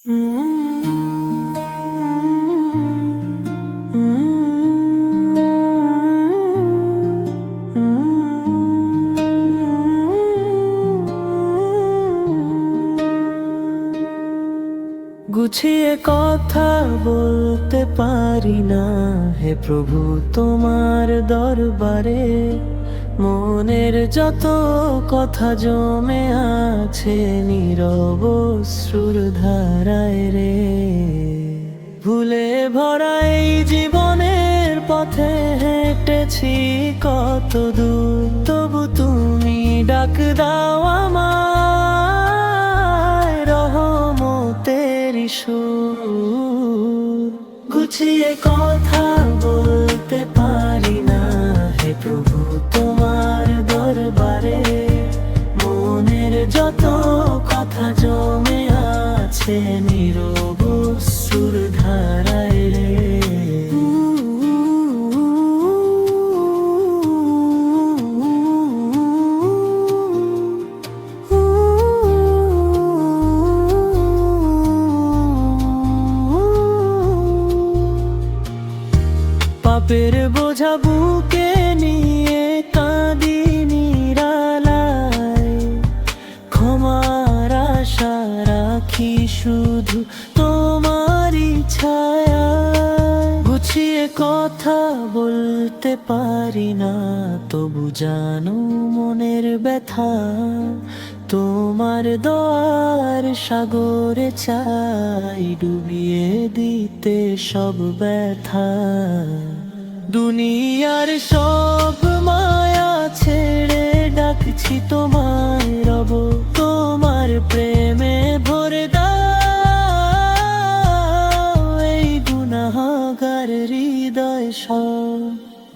গুছিয়ে কথা বলতে পারি না হে প্রভু তোমার দরবারে। মনের যত কথা জমে আছে নীরব অশ্রুর ধারায় রে। ভুলে ভরা এই জীবনের পথে হেঁটেছি কত দূর, তবু তুমি ডাক দাও আমায় রহমতের সুর। গুছিয়ে কথা বলতে পারি না হে প্রভু তোমার দরবারে। মনের যত কথা জমে আছে নীরব অশ্রুর ধারায় রে। পাপের বোঝা বুকে নিয়ে কাঁদি নিরালায়, ক্ষমার আশা রাখি শুধু তোমারই ছায়ায়। গুছিয়ে কথা বলতে পারি না, তবু জানো মনের ব্যথা। তোমার দোয়ার সাগরে চাই ডুবিয়ে দিতে সব ব্যথা। দুনিয়ার সব মায়া ছেড়ে ডাকছি তোমায় রব, তোমার প্রেমে ভরে দাও এই গুনাহগার হৃদয় সব।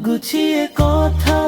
গুছিয়ে কথা